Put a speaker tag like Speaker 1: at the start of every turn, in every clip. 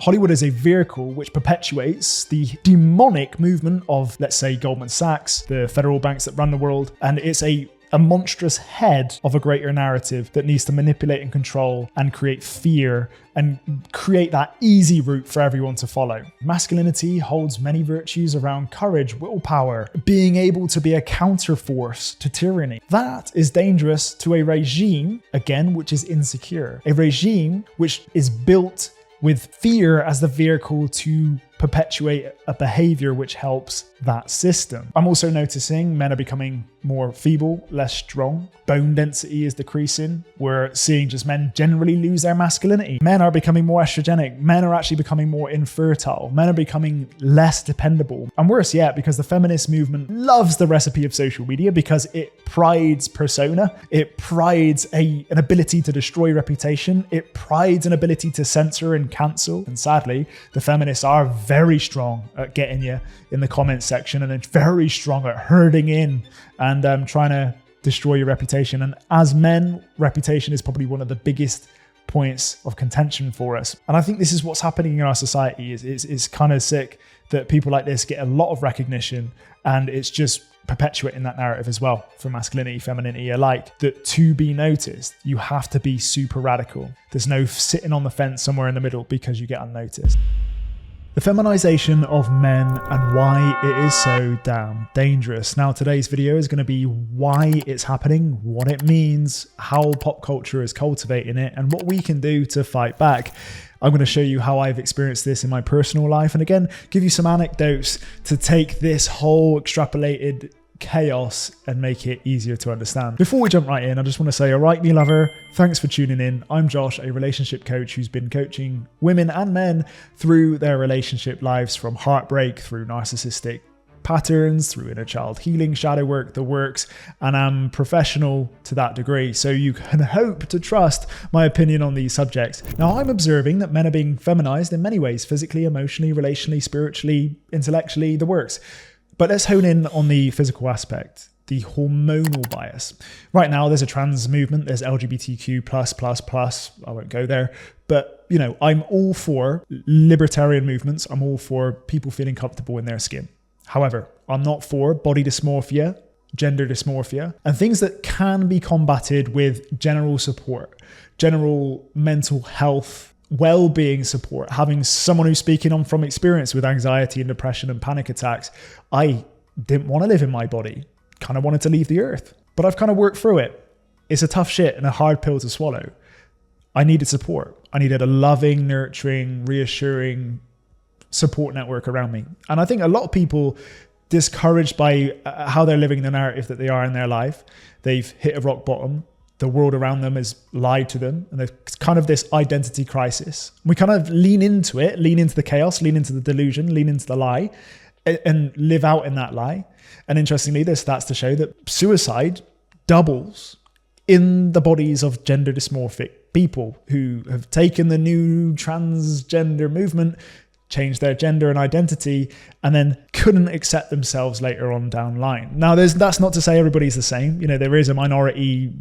Speaker 1: Hollywood is a vehicle which perpetuates the demonic movement of, let's say, Goldman Sachs, the federal banks that run the world, and it's a monstrous head of a greater narrative that needs to manipulate and control and create fear and create that easy route for everyone to follow. Masculinity holds many virtues around courage, willpower, being able to be a counterforce to tyranny. That is dangerous to a regime, again, which is insecure. A regime which is built with fear as the vehicle to perpetuate a behavior which helps that system. I'm also noticing men are becoming more feeble, less strong. Bone density is decreasing. We're seeing just men generally lose their masculinity. Men are becoming more estrogenic. Men are actually becoming more infertile. Men are becoming less dependable. And worse yet, because the feminist movement loves the recipe of social media because it prides persona. It prides an ability to destroy reputation. It prides an ability to censor and cancel. And sadly, the feminists are very strong at getting you in the comments section, and it's very strong at herding in and trying to destroy your reputation. And as men, reputation is probably one of the biggest points of contention for us. And I think this is what's happening in our society. It's kind of sick that people like this get a lot of recognition, and it's just perpetuating that narrative as well for masculinity, femininity alike, that to be noticed, you have to be super radical. There's no sitting on the fence somewhere in the middle because you get unnoticed. The feminization of men and why it is so damn dangerous. Now, today's video is going to be why it's happening, what it means, how pop culture is cultivating it, and what we can do to fight back. I'm going to show you how I've experienced this in my personal life, and again, give you some anecdotes to take this whole extrapolated chaos and make it easier to understand. Before we jump right in, I just want to say, all right, me lover, thanks for tuning in. I'm Josh, a relationship coach who's been coaching women and men through their relationship lives, from heartbreak through narcissistic patterns, through inner child healing, shadow work, the works, and I'm professional to that degree. So you can hope to trust my opinion on these subjects. Now, I'm observing that men are being feminized in many ways, physically, emotionally, relationally, spiritually, intellectually, the works. But let's hone in on the physical aspect, the hormonal bias. Right now, there's a trans movement, there's LGBTQ+++, I won't go there, but you know, I'm all for libertarian movements. I'm all for people feeling comfortable in their skin. However, I'm not for body dysmorphia, gender dysmorphia, and things that can be combated with general support, general mental health, well-being support, having someone who's speaking on from experience with anxiety and depression and panic attacks. I didn't want to live in my body, kind of wanted to leave the earth, but I've kind of worked through it. It's a tough shit and a hard pill to swallow. I needed support. I needed a loving, nurturing, reassuring support network around me. And I think a lot of people, discouraged by how they're living the narrative that they are in their life, they've hit a rock bottom. The world around them has lied to them, and there's kind of this identity crisis. We kind of lean into it, lean into the chaos, lean into the delusion, lean into the lie, and live out in that lie. And interestingly, there's stats to show that suicide doubles in the bodies of gender dysmorphic people who have taken the new transgender movement, changed their gender and identity, and then couldn't accept themselves later on down line. Now, that's not to say everybody's the same. You know, there is a minority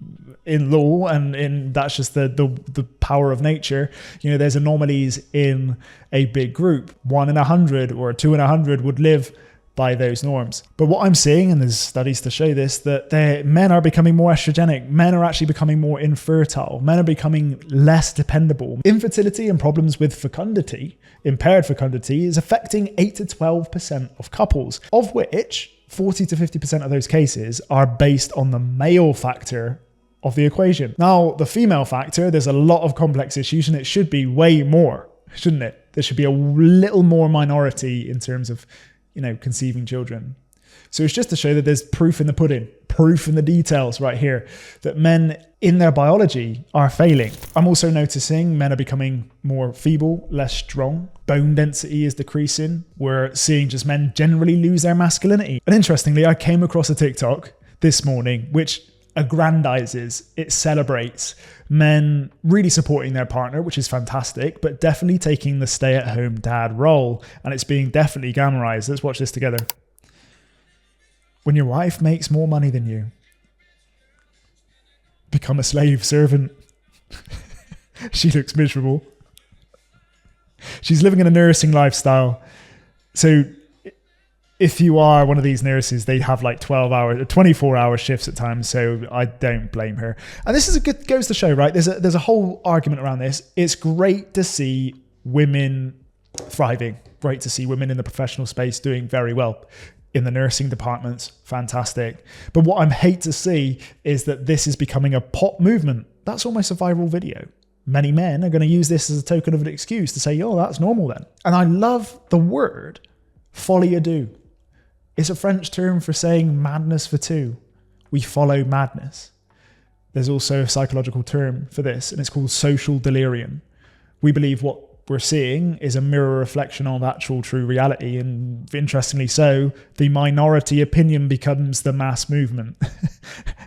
Speaker 1: in law, and that's just the power of nature. You know, there's anomalies in a big group. 1 in 100 or 2 in 100 would live by those norms. But what I'm seeing, and there's studies to show this, that men are becoming more estrogenic. Men are actually becoming more infertile. Men are becoming less dependable. Infertility and problems with fecundity, impaired fecundity, is affecting 8 to 12% of couples, of which 40 to 50% of those cases are based on the male factor of the equation. Now, the female factor, there's a lot of complex issues, and it should be way more, shouldn't it? There should be a little more minority in terms of, you know, conceiving children. So it's just to show that there's proof in the pudding, proof in the details right here, that men in their biology are failing. I'm also noticing men are becoming more feeble, less strong. Bone density is decreasing. We're seeing just men generally lose their masculinity. And interestingly, I came across a TikTok this morning, which aggrandizes, it celebrates men really supporting their partner, which is fantastic, but definitely taking the stay-at-home dad role, and it's being definitely glamorized. Let's watch this together. When your wife makes more money than you, become a slave servant. She looks miserable. She's living in a nursing lifestyle. So if you are one of these nurses, they have like 24-hour shifts at times. So I don't blame her. And this is goes to show, right? There's a whole argument around this. It's great to see women thriving. Great to see women in the professional space doing very well. In the nursing departments, fantastic. But what I hate to see is that this is becoming a pop movement. That's almost a viral video. Many men are going to use this as a token of an excuse to say, oh, that's normal then. And I love the word folie à deux. It's a French term for saying madness for two. We follow madness. There's also a psychological term for this, and it's called social delirium. We believe what we're seeing is a mirror reflection of actual true reality. And interestingly so, the minority opinion becomes the mass movement.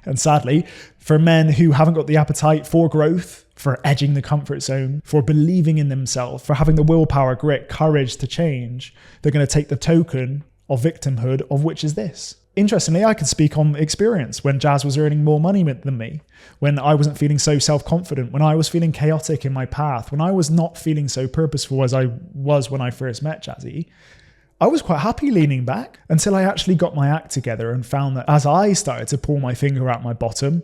Speaker 1: And sadly, for men who haven't got the appetite for growth, for edging the comfort zone, for believing in themselves, for having the willpower, grit, courage to change, they're going to take the token of victimhood, of which is this. Interestingly, I could speak on experience when Jazz was earning more money than me, when I wasn't feeling so self-confident, when I was feeling chaotic in my path, when I was not feeling so purposeful as I was when I first met Jazzy. I was quite happy leaning back until I actually got my act together and found that as I started to pull my finger out my bottom,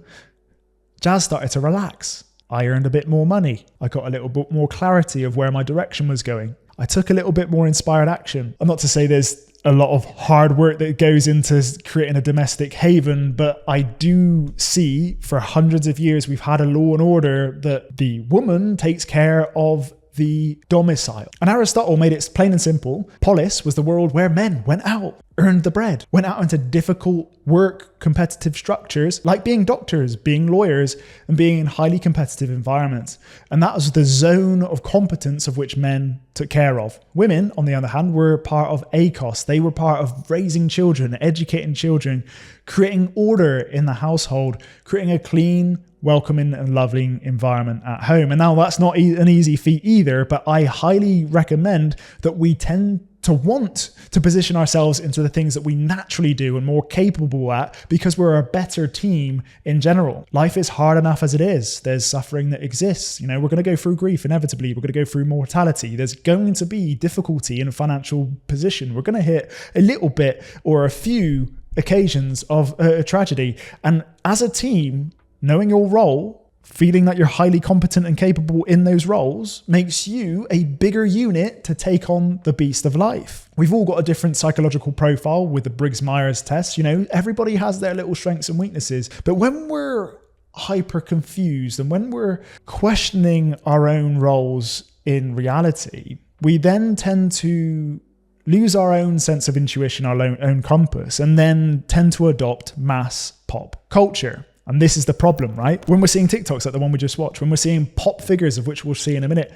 Speaker 1: Jazz started to relax. I earned a bit more money. I got a little bit more clarity of where my direction was going. I took a little bit more inspired action. I'm not to say there's a lot of hard work that goes into creating a domestic haven, but I do see for hundreds of years we've had a law and order that the woman takes care of the domicile. And Aristotle made it plain and simple. Polis was the world where men went out, earned the bread, went out into difficult work, competitive structures, like being doctors, being lawyers, and being in highly competitive environments. And that was the zone of competence of which men took care of. Women, on the other hand, were part of ACOS. They were part of raising children, educating children, creating order in the household, creating a clean, welcoming and loving environment at home. And now that's not an easy feat either, but I highly recommend that we tend to want to position ourselves into the things that we naturally do and more capable at, because we're a better team in general. Life is hard enough as it is. There's suffering that exists. We're going to go through grief inevitably. We're going to go through mortality. There's going to be difficulty in a financial position. We're going to hit a little bit or a few occasions of a tragedy. And as a team, knowing your role, feeling that you're highly competent and capable in those roles makes you a bigger unit to take on the beast of life. We've all got a different psychological profile with the Briggs-Myers test. Everybody has their little strengths and weaknesses. But when we're hyper confused and when we're questioning our own roles in reality, we then tend to lose our own sense of intuition, our own compass, and then tend to adopt mass pop culture. And this is the problem, right? When we're seeing TikToks like the one we just watched, when we're seeing pop figures, of which we'll see in a minute,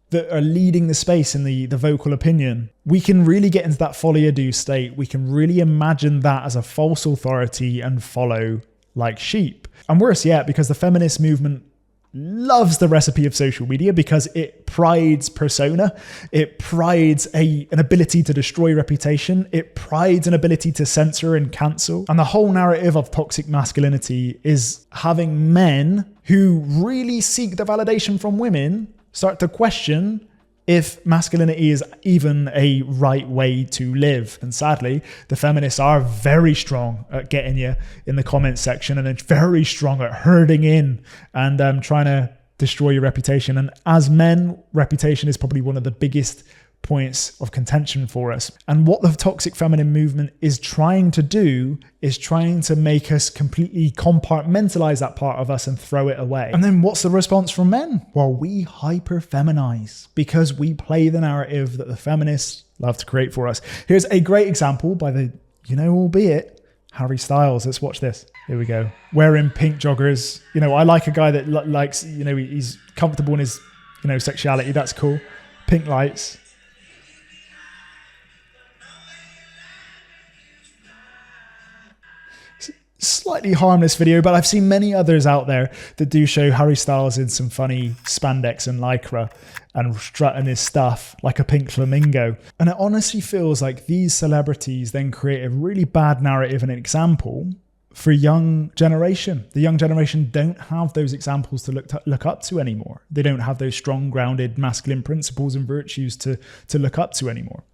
Speaker 1: that are leading the space in the vocal opinion, we can really get into that folie à deux state. We can really imagine that as a false authority and follow like sheep. And worse yet, because the feminist movement loves the recipe of social media because it prides persona, it prides an ability to destroy reputation, it prides an ability to censor and cancel. And the whole narrative of toxic masculinity is having men who really seek the validation from women start to question if masculinity is even a right way to live. And sadly, the feminists are very strong at getting you in the comments section, and then very strong at herding in and trying to destroy your reputation. And as men, reputation is probably one of the biggest points of contention for us. And what the toxic feminine movement is trying to do is trying to make us completely compartmentalize that part of us and throw it away. And then what's the response from men? Well, we hyper feminize because we play the narrative that the feminists love to create for us. Here's a great example by the, albeit Harry Styles. Let's watch this. Here we go. Wearing pink joggers. I like a guy that likes, he's comfortable in his, sexuality. That's cool. Pink lights. Slightly harmless video, but I've seen many others out there that do show Harry Styles in some funny spandex and lycra and strutting his stuff like a pink flamingo. And it honestly feels like these celebrities then create a really bad narrative and an example for young generation. The young generation don't have those examples to look up to anymore. They don't have those strong, grounded masculine principles and virtues to look up to anymore.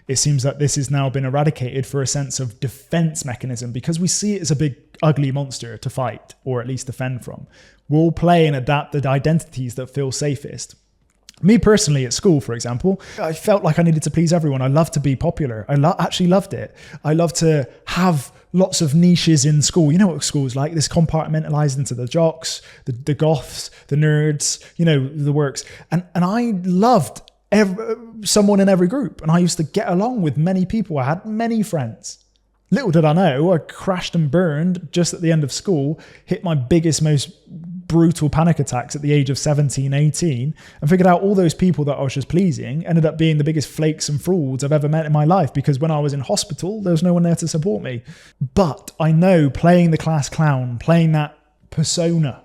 Speaker 1: It seems that this has now been eradicated for a sense of defense mechanism because we see it as a big, ugly monster to fight or at least defend from. We'll play and adapt the identities that feel safest. Me personally at school, for example, I felt like I needed to please everyone. I loved to be popular. I actually loved it. I loved to have lots of niches in school. You know what school's like? This compartmentalized into the jocks, the goths, the nerds, the works. And I loved someone in every group. And I used to get along with many people. I had many friends. Little did I know, I crashed and burned just at the end of school, hit my biggest, most brutal panic attacks at the age of 17, 18, and figured out all those people that I was just pleasing ended up being the biggest flakes and frauds I've ever met in my life, because when I was in hospital, there was no one there to support me. But I know playing the class clown, playing that persona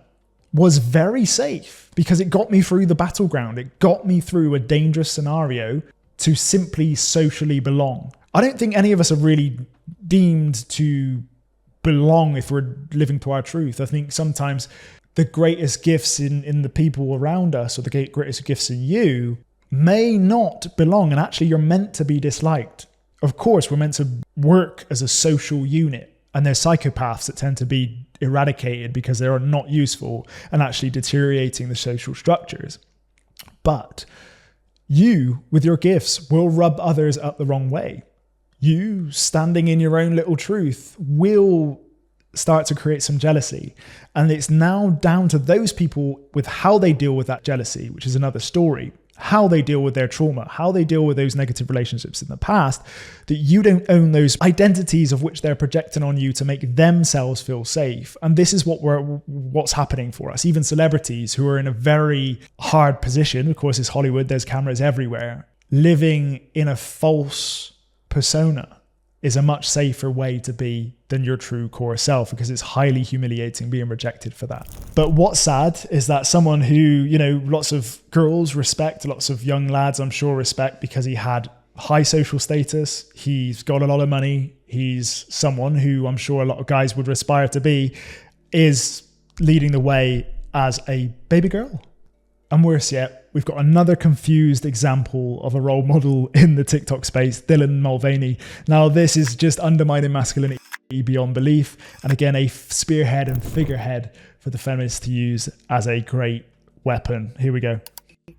Speaker 1: was very safe because it got me through the battleground. It got me through a dangerous scenario to simply socially belong. I don't think any of us are really deemed to belong if we're living to our truth. I think sometimes the greatest gifts in the people around us, or the greatest gifts in you, may not belong, and actually you're meant to be disliked. Of course, we're meant to work as a social unit, and there's psychopaths that tend to be eradicated because they are not useful and actually deteriorating the social structures. But you, with your gifts, will rub others up the wrong way. You, standing in your own little truth, will start to create some jealousy. And it's now down to those people with how they deal with that jealousy, which is another story, how they deal with their trauma, how they deal with those negative relationships in the past, that you don't own those identities of which they're projecting on you to make themselves feel safe. And this is what's happening for us. Even celebrities who are in a very hard position, of course it's Hollywood, there's cameras everywhere, living in a false persona is a much safer way to be than your true core self, because it's highly humiliating being rejected for that. But what's sad is that someone who, lots of girls respect, lots of young lads I'm sure respect, because he had high social status, he's got a lot of money, he's someone who I'm sure a lot of guys would aspire to be, is leading the way as a baby girl. And worse yet, we've got another confused example of a role model in the TikTok space, Dylan Mulvaney. Now, this is just undermining masculinity beyond belief. And again, a spearhead and figurehead for the feminists to use as a great weapon. Here we go.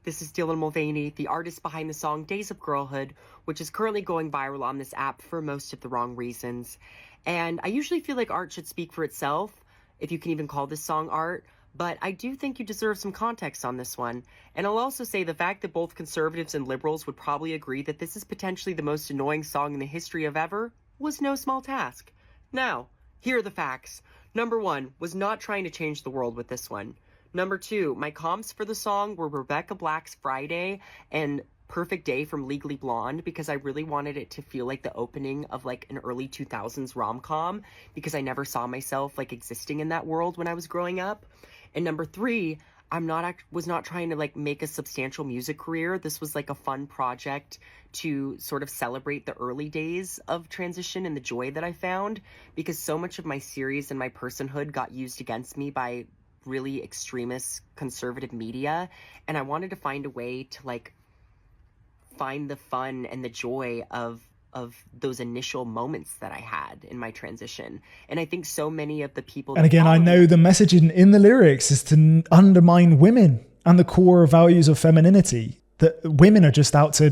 Speaker 2: This is Dylan Mulvaney, the artist behind the song Days of Girlhood, which is currently going viral on this app for most of the wrong reasons. And I usually feel like art should speak for itself, if you can even call this song art. But I do think you deserve some context on this one. And I'll also say the fact that both conservatives and liberals would probably agree that this is potentially the most annoying song in the history of ever was no small task. Now, here are the facts. Number 1, was not trying to change the world with this one. Number 2, my comps for the song were Rebecca Black's Friday and Perfect Day from Legally Blonde, because I really wanted it to feel like the opening of like an early 2000s rom-com, because I never saw myself like existing in that world when I was growing up. And number 3, was not trying to like make a substantial music career. This was like a fun project to sort of celebrate the early days of transition and the joy that I found, because so much of my series and my personhood got used against me by really extremist conservative media. And I wanted to find a way to like find the fun and the joy of those initial moments that I had in my transition. And I think so many of the people...
Speaker 1: And again, I know the messaging in the lyrics is to undermine women and the core values of femininity. That women are just out to,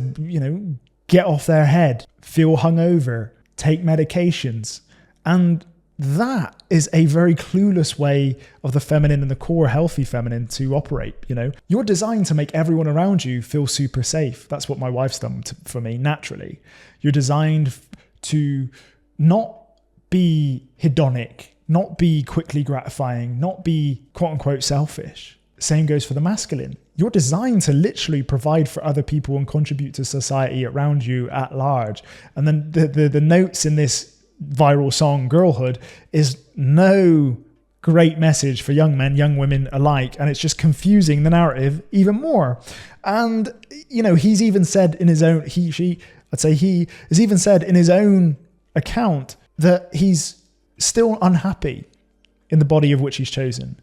Speaker 1: get off their head, feel hungover, take medications. And that is a very clueless way of the feminine and the core healthy feminine to operate. You're designed to make everyone around you feel super safe. That's what my wife's done for me naturally. You're designed to not be hedonic, not be quickly gratifying, not be quote unquote selfish. Same goes for the masculine. You're designed to literally provide for other people and contribute to society around you at large. And then the notes in this viral song Girlhood is no great message for young men, young women alike, and it's just confusing the narrative even more. And he's even said in his own he has even said in his own account that he's still unhappy in the body of which he's chosen.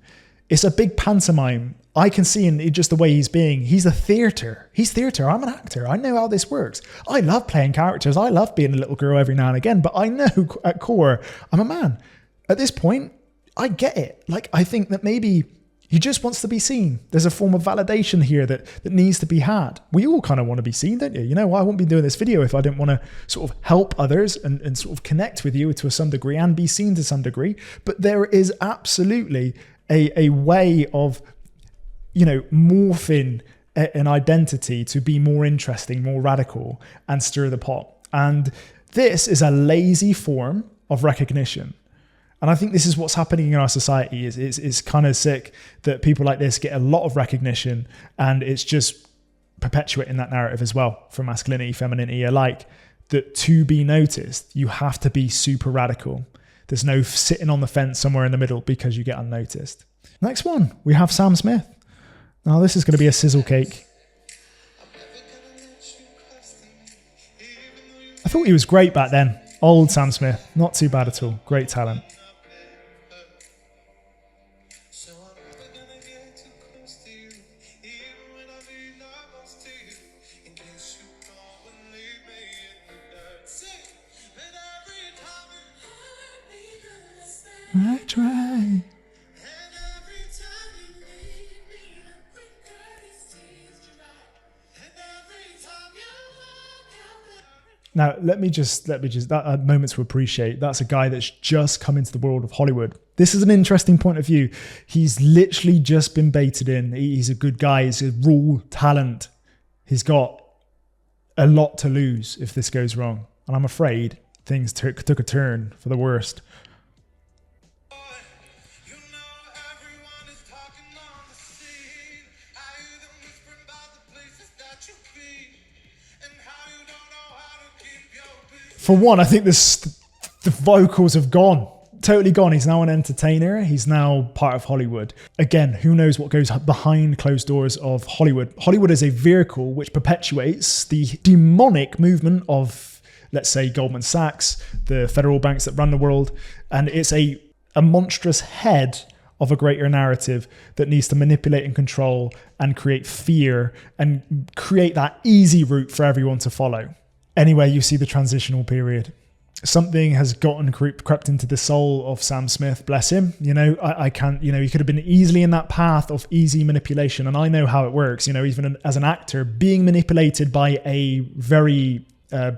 Speaker 1: It's a big pantomime. I can see in just the way he's being. He's a theatre. He's theatre. I'm an actor. I know how this works. I love playing characters. I love being a little girl every now and again, but I know at core, I'm a man. At this point, I get it. Like, I think that maybe he just wants to be seen. There's a form of validation here that needs to be had. We all kind of want to be seen, don't you? You know, I wouldn't be doing this video if I didn't want to sort of help others and sort of connect with you to some degree and be seen to some degree. But there is absolutely a way of, you know, morphing an identity to be more interesting, more radical, and stir the pot. And this is a lazy form of recognition. And I think this is what's happening in our society. It's kind of sick that people like this get a lot of recognition, and it's just perpetuating that narrative as well for masculinity, femininity alike, that to be noticed, you have to be super radical. There's no sitting on the fence somewhere in the middle because you get unnoticed. Next one, we have Sam Smith. Now this is going to be a sizzle cake. I thought he was great back then. Old Sam Smith, not too bad at all. Great talent. I try. Now, let me just that moment to appreciate. That's a guy that's just come into the world of Hollywood. This is an interesting point of view. He's literally just been baited in. He's a good guy. He's a raw talent. He's got a lot to lose if this goes wrong. And I'm afraid things took a turn for the worst. For one, I think the vocals have gone. Totally gone. He's now an entertainer. He's now part of Hollywood. Again, who knows what goes behind closed doors of Hollywood. Hollywood is a vehicle which perpetuates the demonic movement of, let's say, Goldman Sachs, the federal banks that run the world. And it's a monstrous head of a greater narrative that needs to manipulate and control and create fear and create that easy route for everyone to follow. Anyway, you see the transitional period. Something has crept into the soul of Sam Smith, bless him. You know, I can't, you know, he could have been easily in that path of easy manipulation. And I know how it works, you know, even as an actor, being manipulated by a very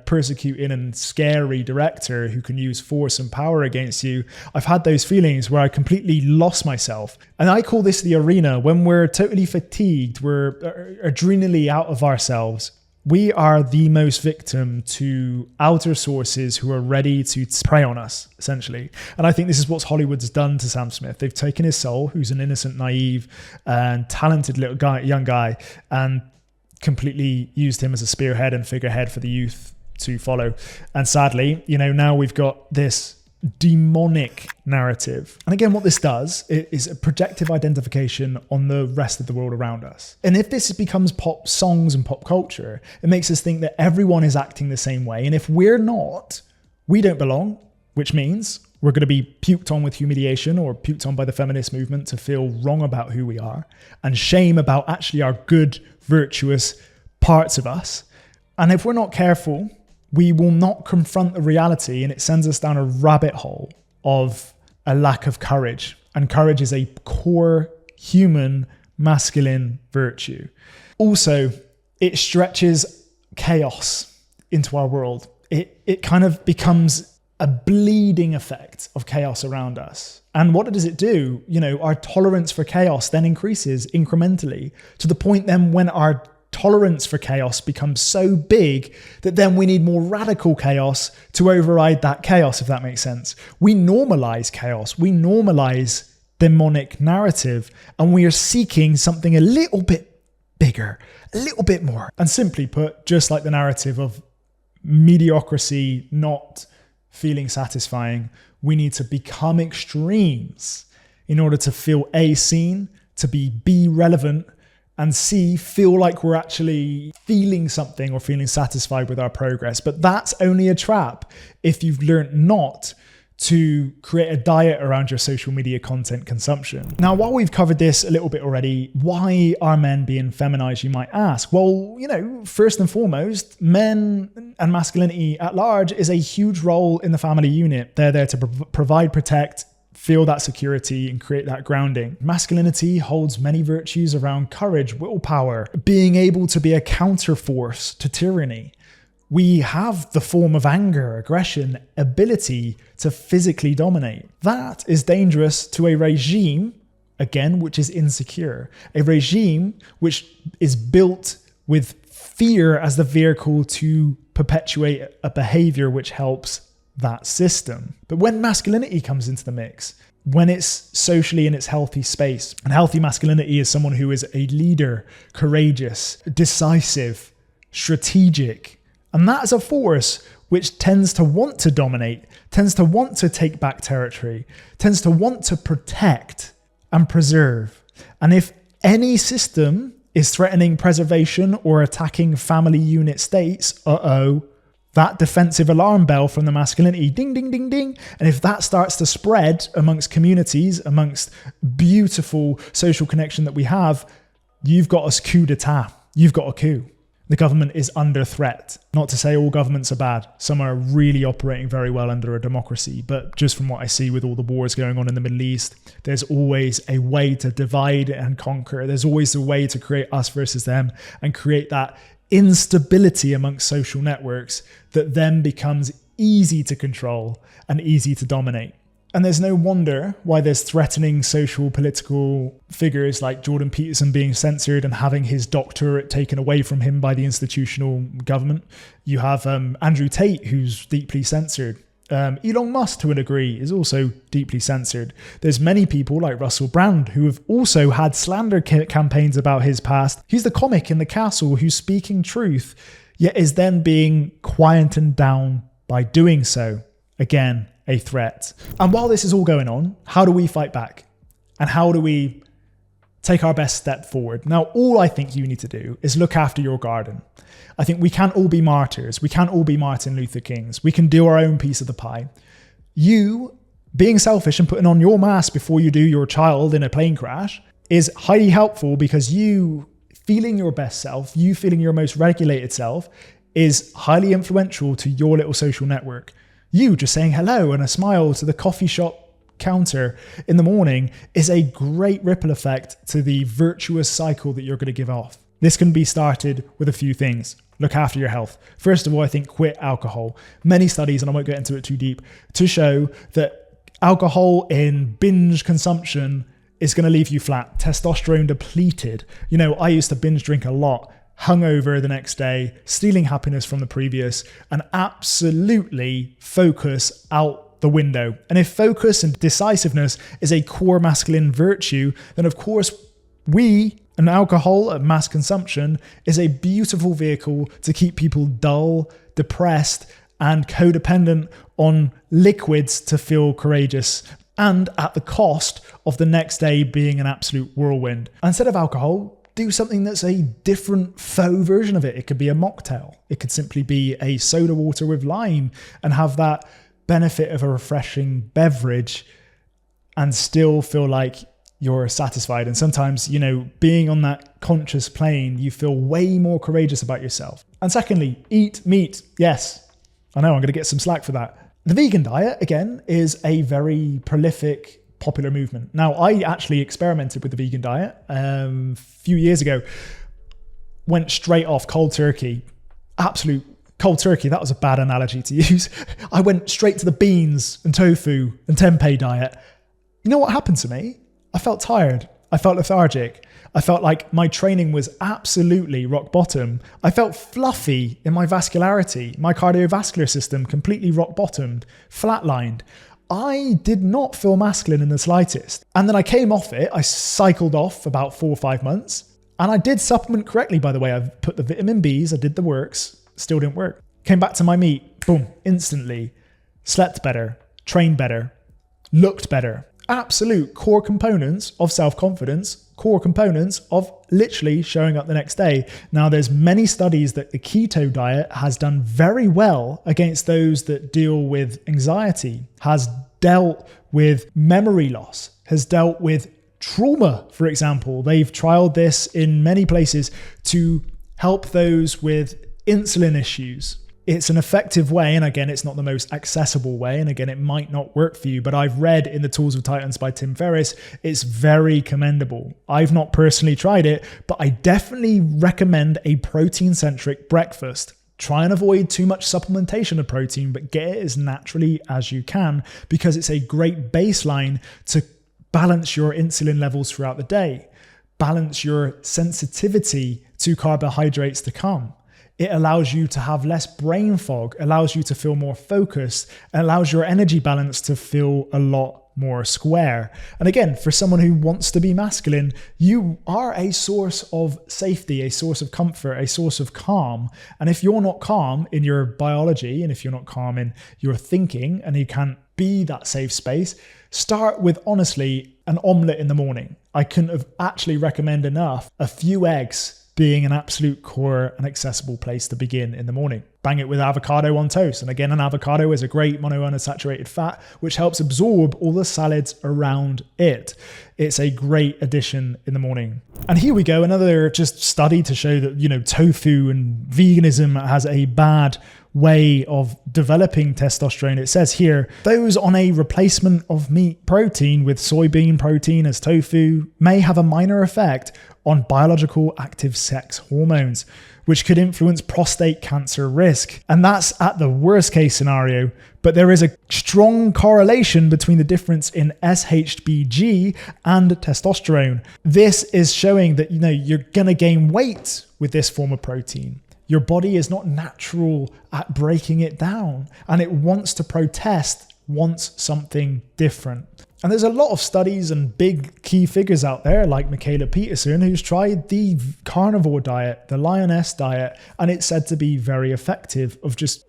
Speaker 1: persecuting and scary director who can use force and power against you. I've had those feelings where I completely lost myself. And I call this the arena when we're totally fatigued, we're adrenally out of ourselves. We are the most victim to outer sources who are ready to prey on us, essentially. And I think this is what Hollywood's done to Sam Smith. They've taken his soul, who's an innocent, naive, and talented young guy, and completely used him as a spearhead and figurehead for the youth to follow. And sadly, you know, now we've got this demonic narrative. And again, what this does is a projective identification on the rest of the world around us. And if this becomes pop songs and pop culture, it makes us think that everyone is acting the same way. And if we're not, we don't belong, which means we're going to be puked on with humiliation or puked on by the feminist movement to feel wrong about who we are and shame about actually our good, virtuous parts of us. And if we're not careful, we will not confront the reality, and it sends us down a rabbit hole of a lack of courage. And courage is a core human masculine virtue. Also, it stretches chaos into our world. It kind of becomes a bleeding effect of chaos around us. And what does it do? You know, our tolerance for chaos then increases incrementally to the point then when our tolerance for chaos becomes so big that then we need more radical chaos to override that chaos, if that makes sense. We normalize chaos. We normalize demonic narrative, and we are seeking something a little bit bigger, a little bit more. And simply put, just like the narrative of mediocrity not feeling satisfying, we need to become extremes in order to feel A, seen, to be B, relevant, and C, feel like we're actually feeling something or feeling satisfied with our progress. But that's only a trap if you've learned not to create a diet around your social media content consumption. Now, while we've covered this a little bit already, why are men being feminized, you might ask? Well, first and foremost, men and masculinity at large is a huge role in the family unit. They're there to provide, protect, feel that security and create that grounding. Masculinity holds many virtues around courage, willpower, being able to be a counterforce to tyranny. We have the form of anger, aggression, ability to physically dominate. That is dangerous to a regime, again, which is insecure. A regime which is built with fear as the vehicle to perpetuate a behavior which helps that system. But when masculinity comes into the mix, when it's socially in its healthy space, and healthy masculinity is someone who is a leader, courageous, decisive, strategic, and that is a force which tends to want to dominate, tends to want to take back territory, tends to want to protect and preserve. And if any system is threatening preservation or attacking family unit states, that defensive alarm bell from the masculinity, ding, ding, ding, ding. And if that starts to spread amongst communities, amongst beautiful social connection that we have, you've got a coup d'etat. You've got a coup. The government is under threat. Not to say all governments are bad. Some are really operating very well under a democracy. But just from what I see with all the wars going on in the Middle East, there's always a way to divide and conquer. There's always a way to create us versus them and create that instability amongst social networks that then becomes easy to control and easy to dominate. And there's no wonder why there's threatening social political figures like Jordan Peterson being censored and having his doctorate taken away from him by the institutional government. You have Andrew Tate, who's deeply censored. Elon Musk, to a degree, is also deeply censored. There's many people like Russell Brand who have also had slander campaigns about his past. He's the comic in the castle who's speaking truth, yet is then being quietened down by doing so. Again, a threat. And while this is all going on, how do we fight back? And how do we take our best step forward? Now, all I think you need to do is look after your garden. I think we can't all be martyrs. We can't all be Martin Luther Kings. We can do our own piece of the pie. You being selfish and putting on your mask before you do your child in a plane crash is highly helpful, because you feeling your best self, you feeling your most regulated self, is highly influential to your little social network. You just saying hello and a smile to the coffee shop counter in the morning is a great ripple effect to the virtuous cycle that you're going to give off. This can be started with a few things. Look after your health. First of all, I think quit alcohol. Many studies, and I won't get into it too deep, to show that alcohol in binge consumption is going to leave you flat, testosterone depleted. I used to binge drink a lot, hungover the next day, stealing happiness from the previous, and absolutely focus out the window. And if focus and decisiveness is a core masculine virtue, then of course and alcohol at mass consumption is a beautiful vehicle to keep people dull, depressed, and codependent on liquids to feel courageous, and at the cost of the next day being an absolute whirlwind. Instead of alcohol, do something that's a different faux version of it. It could be a mocktail. It could simply be a soda water with lime and have that benefit of a refreshing beverage and still feel like you're satisfied. And sometimes, being on that conscious plane, you feel way more courageous about yourself. And secondly, eat meat. Yes, I know I'm going to get some slack for that. The vegan diet, again, is a very prolific popular movement. Now, I actually experimented with the vegan diet a few years ago. Went straight off cold turkey. Absolute cold turkey. That was a bad analogy to use. I went straight to the beans and tofu and tempeh diet. You know what happened to me? I felt tired. I felt lethargic. I felt like my training was absolutely rock bottom. I felt fluffy in my vascularity. My cardiovascular system completely rock bottomed, flatlined. I did not feel masculine in the slightest. And then I came off it. I cycled off about 4 or 5 months. And I did supplement correctly, by the way. I put the vitamin Bs, I did the works, still didn't work. Came back to my meat, boom, instantly. Slept better, trained better, looked better. Absolute core components of self-confidence, core components of literally showing up the next day. Now, there's many studies that the keto diet has done very well against those that deal with anxiety, has dealt with memory loss, has dealt with trauma, for example. They've trialed this in many places to help those with insulin issues. It's an effective way, and again, it's not the most accessible way, and again, it might not work for you, but I've read in The Tools of Titans by Tim Ferriss, it's very commendable. I've not personally tried it, but I definitely recommend a protein-centric breakfast. Try and avoid too much supplementation of protein, but get it as naturally as you can, because it's a great baseline to balance your insulin levels throughout the day, balance your sensitivity to carbohydrates to come. It allows you to have less brain fog, allows you to feel more focused, and allows your energy balance to feel a lot more square. And again, for someone who wants to be masculine, you are a source of safety, a source of comfort, a source of calm. And if you're not calm in your biology, and if you're not calm in your thinking, and you can't be that safe space, start with, honestly, an omelette in the morning. I couldn't have actually recommend enough a few eggs being an absolute core and accessible place to begin in the morning. Bang it with avocado on toast. And again, an avocado is a great monounsaturated fat, which helps absorb all the solids around it. It's a great addition in the morning. And here we go, another just study to show that, tofu and veganism has a bad way of developing testosterone. It says here, those on a replacement of meat protein with soybean protein as tofu may have a minor effect on biological active sex hormones, which could influence prostate cancer risk. And that's at the worst case scenario, but there is a strong correlation between the difference in SHBG and testosterone. This is showing that, you're gonna gain weight with this form of protein. Your body is not natural at breaking it down, and it wants to protest, wants something different. And there's a lot of studies and big key figures out there like Michaela Peterson, who's tried the carnivore diet, the lioness diet, and it's said to be very effective of just,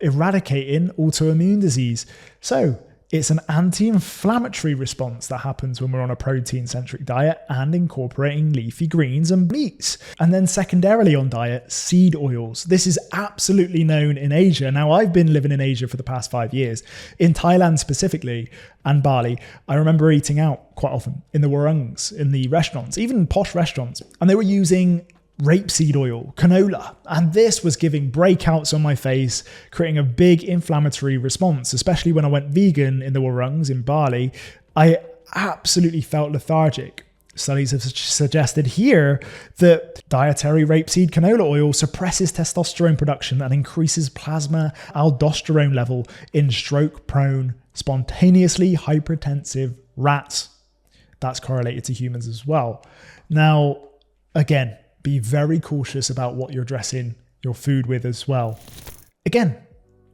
Speaker 1: eradicating autoimmune disease. So it's an anti-inflammatory response that happens when we're on a protein-centric diet and incorporating leafy greens and meats. And then secondarily on diet, seed oils. This is absolutely known in Asia. Now, I've been living in Asia for the past 5 years. In Thailand specifically, and Bali, I remember eating out quite often in the warungs, in the restaurants, even posh restaurants. And they were using rapeseed oil, canola, and this was giving breakouts on my face, creating a big inflammatory response, especially when I went vegan in the warungs in Bali. I absolutely felt lethargic. Studies have suggested here that dietary rapeseed canola oil suppresses testosterone production and increases plasma aldosterone level in stroke-prone, spontaneously hypertensive rats. That's correlated to humans as well. Now, again, be very cautious about what you're dressing your food with as well. Again,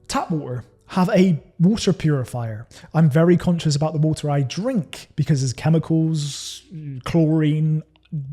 Speaker 1: tap water. Have a water purifier. I'm very conscious about the water I drink because there's chemicals, chlorine,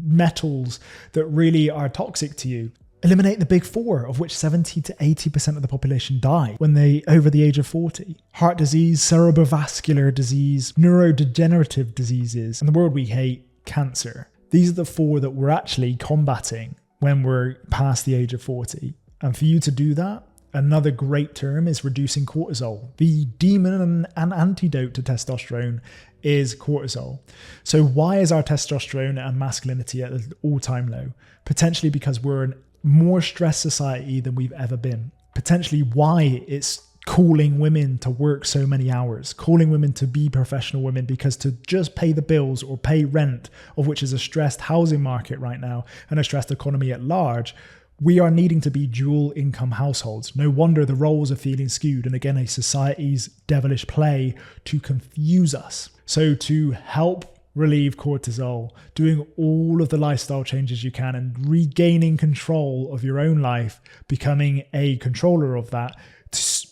Speaker 1: metals that really are toxic to you. Eliminate the big four, of which 70 to 80% of the population die when they over the age of 40. Heart disease, cerebrovascular disease, neurodegenerative diseases, and the word we hate, cancer. These are the four that we're actually combating when we're past the age of 40. And for you to do that, another great term is reducing cortisol. The demon and antidote to testosterone is cortisol. So why is our testosterone and masculinity at an all-time low? Potentially because we're a more stressed society than we've ever been. Potentially why it's calling women to work so many hours, calling women to be professional women, because to just pay the bills or pay rent, of which is a stressed housing market right now and a stressed economy at large, we are needing to be dual income households. No wonder the roles are feeling skewed. And again, a society's devilish play to confuse us. So to help relieve cortisol, doing all of the lifestyle changes you can and regaining control of your own life, becoming a controller of that.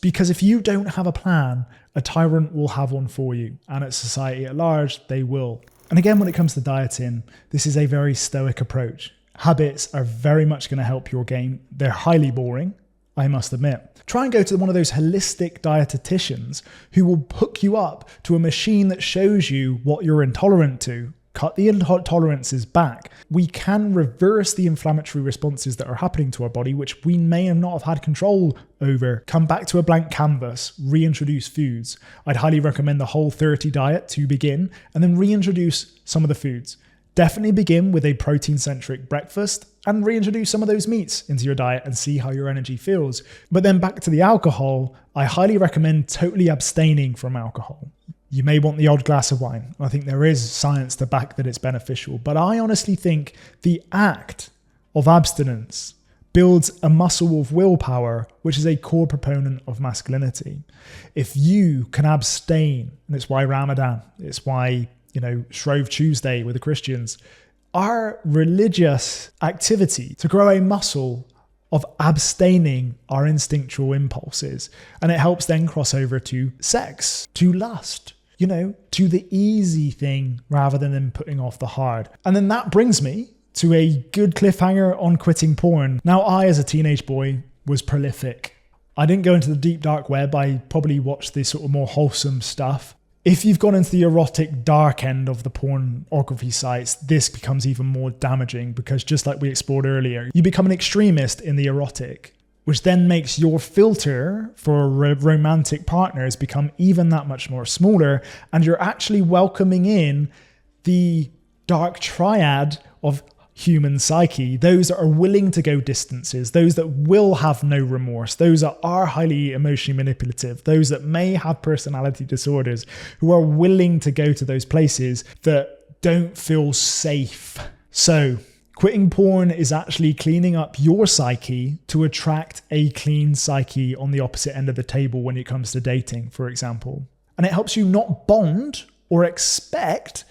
Speaker 1: Because if you don't have a plan, a tyrant will have one for you. And at society at large, they will. And again, when it comes to dieting, this is a very stoic approach. Habits are very much going to help your game. They're highly boring, I must admit. Try and go to one of those holistic dietitians who will hook you up to a machine that shows you what you're intolerant to. cut the tolerances back, we can reverse the inflammatory responses that are happening to our body, which we may have not have had control over. Come back to a blank canvas, reintroduce foods. I'd highly recommend the Whole30 diet to begin, and then reintroduce some of the foods. Definitely begin with a protein-centric breakfast and reintroduce some of those meats into your diet and see how your energy feels. But then back to the alcohol, I highly recommend totally abstaining from alcohol. You may want the odd glass of wine. I think there is science to back that it's beneficial. But I honestly think the act of abstinence builds a muscle of willpower, which is a core proponent of masculinity. If you can abstain, and it's why Ramadan, it's why, Shrove Tuesday with the Christians, our religious activity to grow a muscle of abstaining our instinctual impulses. And it helps then cross over to sex, to lust, to the easy thing rather than putting off the hard. And then that brings me to a good cliffhanger on quitting porn. Now, I, as a teenage boy, was prolific. I didn't go into the deep dark web. I probably watched the sort of more wholesome stuff. If you've gone into the erotic dark end of the pornography sites, this becomes even more damaging because just like we explored earlier, you become an extremist in the erotic, which then makes your filter for romantic partners become even that much more smaller. And you're actually welcoming in the dark triad of human psyche, those that are willing to go distances, those that will have no remorse, those that are highly emotionally manipulative, those that may have personality disorders, who are willing to go to those places that don't feel safe. So quitting porn is actually cleaning up your psyche to attract a clean psyche on the opposite end of the table when it comes to dating, for example. And it helps you not bond or expect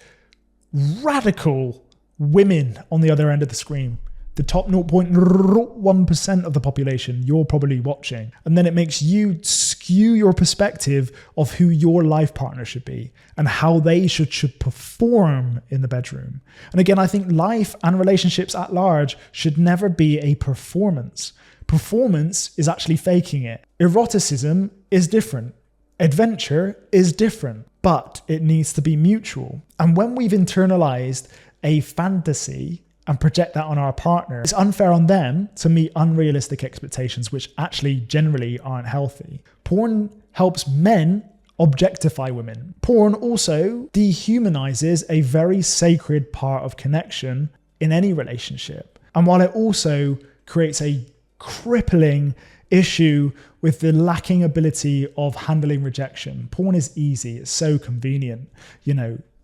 Speaker 1: radical women on the other end of the screen. The top 0.1% of the population you're probably watching. And then it makes you skew your perspective of who your life partner should be and how they should perform in the bedroom. And again, I think life and relationships at large should never be a performance. Performance is actually faking it. Eroticism is different. Adventure is different, but it needs to be mutual. And when we've internalized a fantasy and project that on our partner, it's unfair on them to meet unrealistic expectations, which actually generally aren't healthy. Porn helps men objectify women. Porn also dehumanizes a very sacred part of connection in any relationship. And while it also creates a crippling issue with the lacking ability of handling rejection, porn is easy. It's so convenient.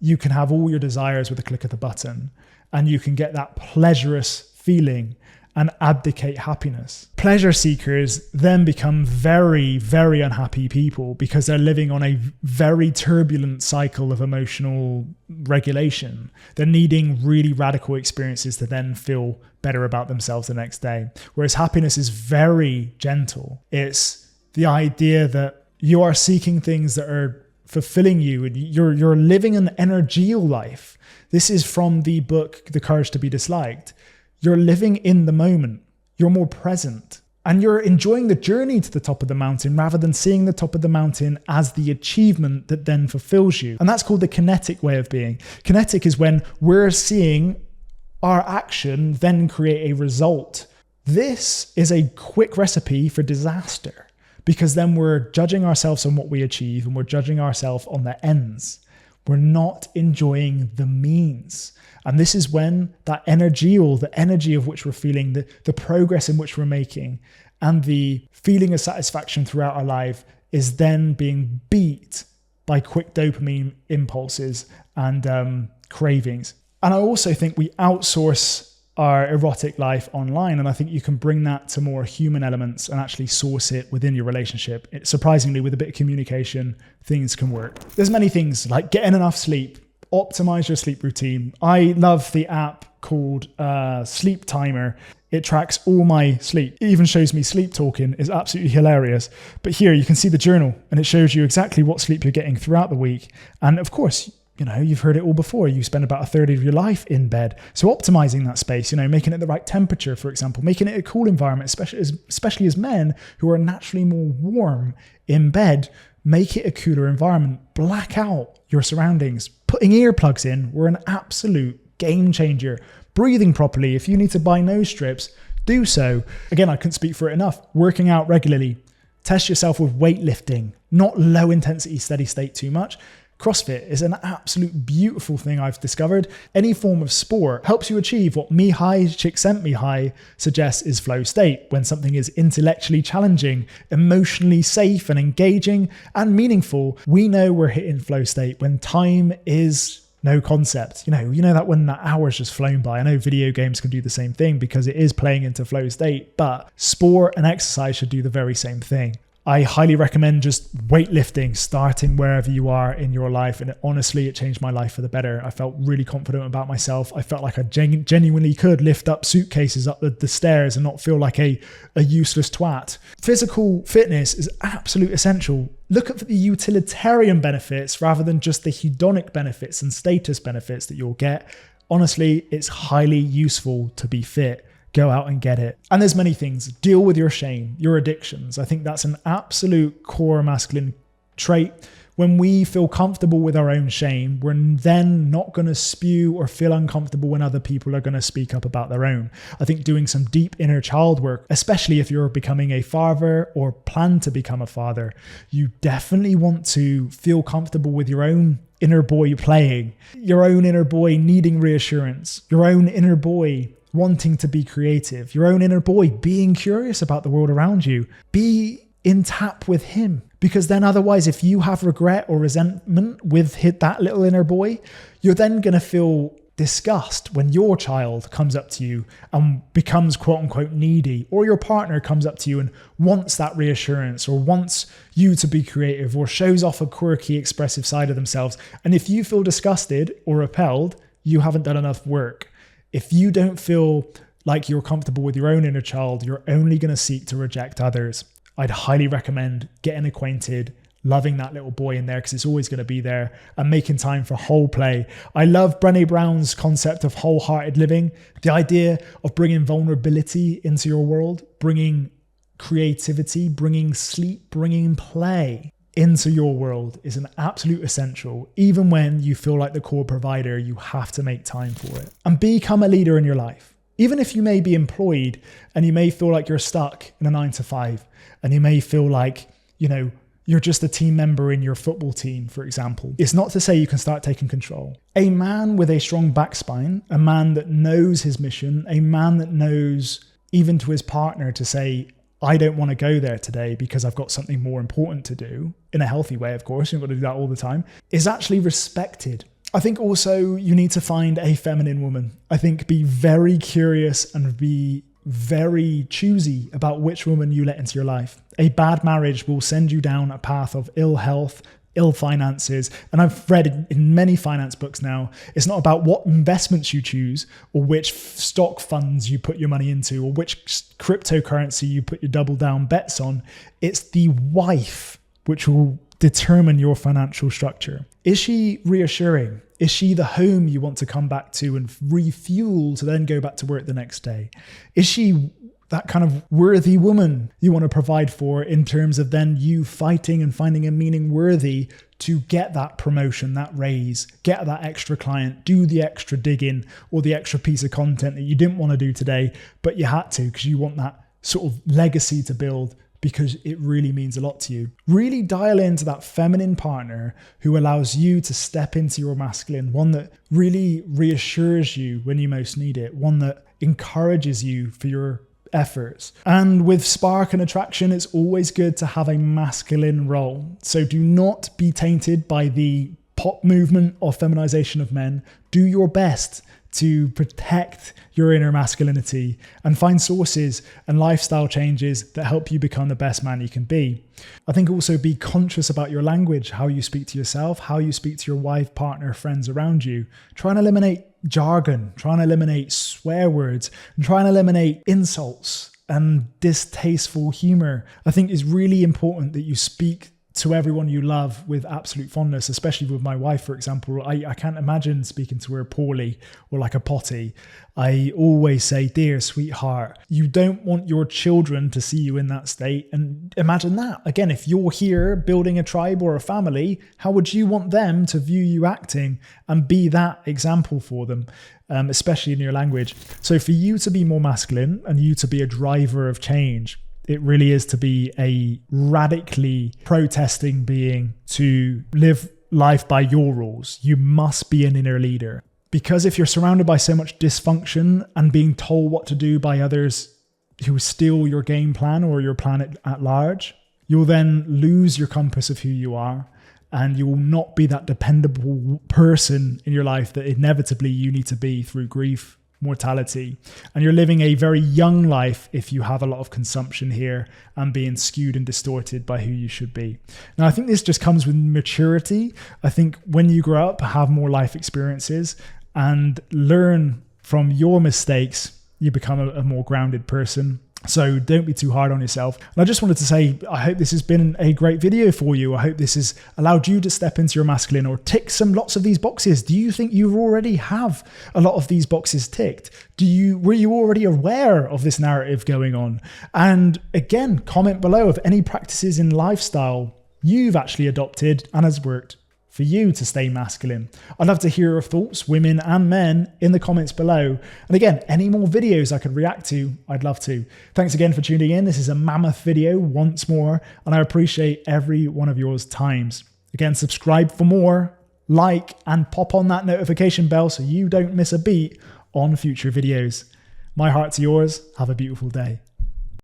Speaker 1: You can have all your desires with a click of the button, and you can get that pleasurous feeling and abdicate happiness. Pleasure seekers then become very, very unhappy people because they're living on a very turbulent cycle of emotional regulation. They're needing really radical experiences to then feel better about themselves the next day. Whereas happiness is very gentle. It's the idea that you are seeking things that are fulfilling you, and you're living an energial life. This is from the book, The Courage to Be Disliked. You're living in the moment. You're more present. And you're enjoying the journey to the top of the mountain rather than seeing the top of the mountain as the achievement that then fulfills you. And that's called the kinetic way of being. Kinetic is when we're seeing our action then create a result. This is a quick recipe for disaster, because then we're judging ourselves on what we achieve and we're judging ourselves on the ends. We're not enjoying the means. And this is when that energy, or the energy of which we're feeling, the progress in which we're making, and the feeling of satisfaction throughout our life is then being beat by quick dopamine impulses and cravings. And I also think we outsource our erotic life online, and I think you can bring that to more human elements and actually source it within your relationship. Surprisingly, with a bit of communication, things can work. There's many things like getting enough sleep, optimize your sleep routine. I love the app called Sleep Timer. It tracks all my sleep. It even shows me sleep talking. It's absolutely hilarious. But here you can see the journal, and it shows you exactly what sleep you're getting throughout the week. And of course, you've heard it all before. You spend about a third of your life in bed. So optimizing that space, making it the right temperature, for example, making it a cool environment, especially as men who are naturally more warm in bed, Make it a cooler environment. Black out your surroundings. Putting earplugs in were an absolute game changer. Breathing properly. If you need to buy nose strips, do so. Again, I couldn't speak for it enough. Working out regularly. Test yourself with weightlifting. Not low intensity, steady state too much. CrossFit is an absolute beautiful thing I've discovered. Any form of sport helps you achieve what Mihai Csikszentmihalyi suggests is flow state, when something is intellectually challenging, emotionally safe and engaging and meaningful. We know we're hitting flow state when time is no concept. You know that when that hour's just flown by. I know video games can do the same thing because it is playing into flow state, but sport and exercise should do the very same thing. I highly recommend just weightlifting, starting wherever you are in your life. And honestly, it changed my life for the better. I felt really confident about myself. I felt like I genuinely could lift up suitcases up the stairs and not feel like a useless twat. Physical fitness is absolute essential. Look at the utilitarian benefits rather than just the hedonic benefits and status benefits that you'll get. Honestly, it's highly useful to be fit. Go out and get it. And there's many things. Deal with your shame, your addictions. I think that's an absolute core masculine trait. When we feel comfortable with our own shame, we're then not going to spew or feel uncomfortable when other people are going to speak up about their own. I think doing some deep inner child work, especially if you're becoming a father or plan to become a father, you definitely want to feel comfortable with your own inner boy playing, your own inner boy needing reassurance, your own inner boy wanting to be creative, your own inner boy being curious about the world around you. Be in tap with him, because then otherwise, if you have regret or resentment with that little inner boy, you're then going to feel disgust when your child comes up to you and becomes quote unquote needy, or your partner comes up to you and wants that reassurance or wants you to be creative or shows off a quirky expressive side of themselves. And if you feel disgusted or repelled, you haven't done enough work. If you don't feel like you're comfortable with your own inner child, you're only going to seek to reject others. I'd highly recommend getting acquainted, loving that little boy in there, because it's always going to be there, and making time for whole play. I love Brené Brown's concept of wholehearted living, the idea of bringing vulnerability into your world, bringing creativity, bringing sleep, bringing play into your world is an absolute essential. Even when you feel like the core provider, you have to make time for it and become a leader in your life. Even if you may be employed and you may feel like you're stuck in a 9-to-5, and you may feel like, you're just a team member in your football team, for example. It's not to say you can start taking control. A man with a strong back spine, a man that knows his mission, a man that knows even to his partner to say, I don't want to go there today because I've got something more important to do, in a healthy way, of course, you've got to do that all the time, is actually respected. I think also you need to find a feminine woman. I think be very curious and be very choosy about which woman you let into your life. A bad marriage will send you down a path of ill health, ill finances. And I've read in many finance books now, it's not about what investments you choose or which stock funds you put your money into or which cryptocurrency you put your double down bets on. It's the wife which will determine your financial structure. Is she reassuring? Is she the home you want to come back to and refuel to then go back to work the next day? Is she that kind of worthy woman you want to provide for, in terms of then you fighting and finding a meaning worthy to get that promotion, that raise, get that extra client, do the extra digging or the extra piece of content that you didn't want to do today, but you had to because you want that sort of legacy to build, because it really means a lot to you. Really dial into that feminine partner who allows you to step into your masculine, one that really reassures you when you most need it, one that encourages you for your efforts. And with spark and attraction, it's always good to have a masculine role. So do not be tainted by the pop movement of feminization of men. Do your best to protect your inner masculinity and find sources and lifestyle changes that help you become the best man you can be. I think also be conscious about your language, how you speak to yourself, how you speak to your wife, partner, friends around you. Try and eliminate jargon, try and eliminate swear words, and try and eliminate insults and distasteful humor. I think it's really important that you speak to everyone you love with absolute fondness, especially with my wife, for example. I can't imagine speaking to her poorly or like a potty. I always say, dear sweetheart, you don't want your children to see you in that state. And imagine that. Again, if you're here building a tribe or a family, how would you want them to view you acting and be that example for them, especially in your language? So for you to be more masculine and you to be a driver of change, it really is to be a radically protesting being, to live life by your rules. You must be an inner leader. Because if you're surrounded by so much dysfunction and being told what to do by others who steal your game plan or your planet at large, you'll then lose your compass of who you are, and you will not be that dependable person in your life that inevitably you need to be through grief, mortality. And you're living a very young life if you have a lot of consumption here and being skewed and distorted by who you should be. Now, I think this just comes with maturity. I think when you grow up, have more life experiences and learn from your mistakes, you become a more grounded person. So don't be too hard on yourself. And I just wanted to say, I hope this has been a great video for you. I hope this has allowed you to step into your masculine or tick lots of these boxes. Do you think you already have a lot of these boxes ticked? Were you already aware of this narrative going on? And again, comment below of any practices in lifestyle you've actually adopted and has worked for you to stay masculine. I'd love to hear your thoughts, women and men, in the comments below. And again, any more videos I could react to, I'd love to. Thanks again for tuning in. This is a mammoth video once more, and I appreciate every one of yours times. Again, subscribe for more, like, and pop on that notification bell so you don't miss a beat on future videos. My heart to yours. Have a beautiful day.